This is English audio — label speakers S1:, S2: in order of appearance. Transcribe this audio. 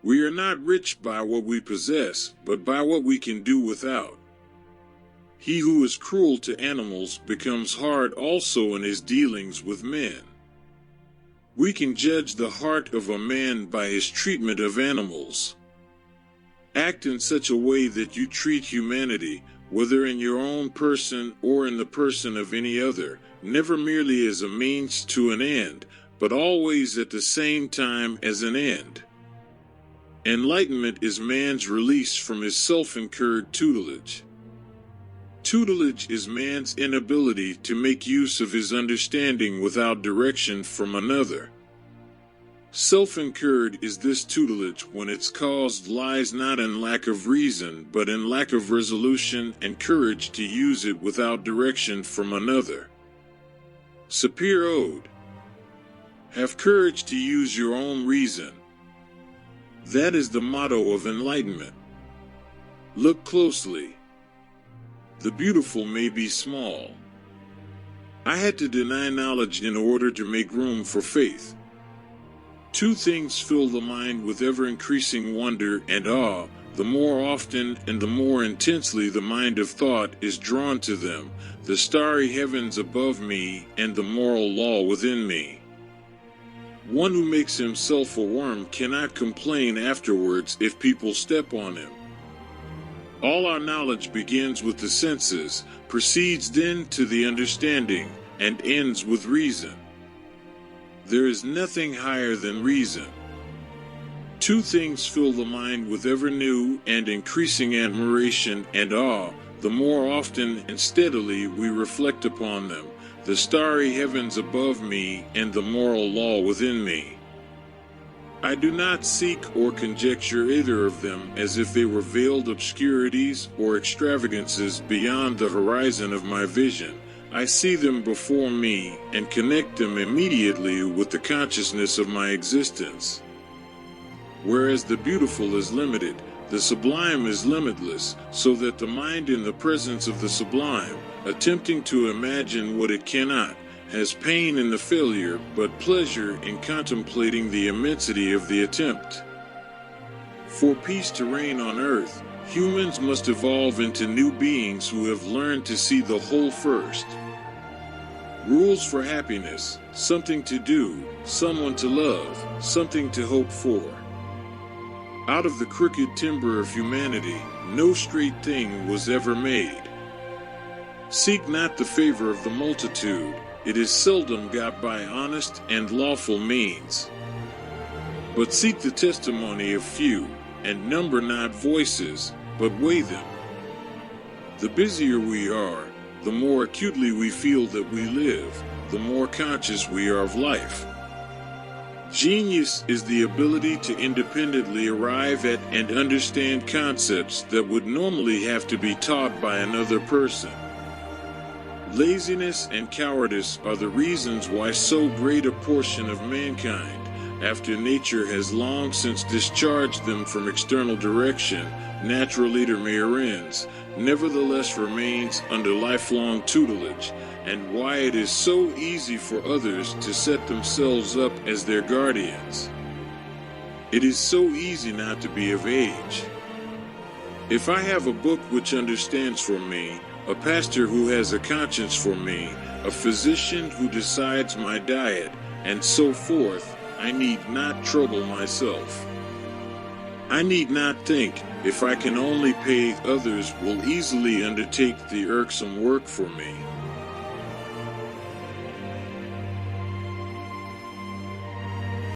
S1: We are not rich by what we possess, but by what we can do without. He who is cruel to animals becomes hard also in his dealings with men. We can judge the heart of a man by his treatment of animals. Act in such a way that you treat humanity, whether in your own person or in the person of any other, never merely as a means to an end, but always at the same time as an end. Enlightenment is man's release from his self-incurred tutelage. Tutelage is man's inability to make use of his understanding without direction from another. Self-incurred is this tutelage when its cause lies not in lack of reason, but in lack of resolution and courage to use it without direction from another. Sapir Ode. Have courage to use your own reason. That is the motto of enlightenment. Look closely. The beautiful may be small. I had to deny knowledge in order to make room for faith. Two things fill the mind with ever-increasing wonder and awe, the more often and the more intensely the mind of thought is drawn to them, the starry heavens above me and the moral law within me. One who makes himself a worm cannot complain afterwards if people step on him. All our knowledge begins with the senses, proceeds then to the understanding, and ends with reason. There is nothing higher than reason. Two things fill the mind with ever new and increasing admiration and awe, the more often and steadily we reflect upon them, the starry heavens above me and the moral law within me. I do not seek or conjecture either of them as if they were veiled obscurities or extravagances beyond the horizon of my vision. I see them before me and connect them immediately with the consciousness of my existence. Whereas the beautiful is limited, the sublime is limitless, so that the mind in the presence of the sublime, attempting to imagine what it cannot, has pain in the failure, but pleasure in contemplating the immensity of the attempt. For peace to reign on earth, humans must evolve into new beings who have learned to see the whole first. Rules for happiness, something to do, someone to love, something to hope for. Out of the crooked timber of humanity, no straight thing was ever made. Seek not the favor of the multitude. It is seldom got by honest and lawful means. But seek the testimony of few, and number not voices, but weigh them. The busier we are, the more acutely we feel that we live, the more conscious we are of life. Genius is the ability to independently arrive at and understand concepts that would normally have to be taught by another person. Laziness and cowardice are the reasons why so great a portion of mankind, after nature has long since discharged them from external direction, natural ends, nevertheless remains under lifelong tutelage, and why it is so easy for others to set themselves up as their guardians. It is so easy not to be of age. If I have a book which understands for me, a pastor who has a conscience for me, a physician who decides my diet, and so forth, I need not trouble myself. I need not think, if I can only pay, others will easily undertake the irksome work for me.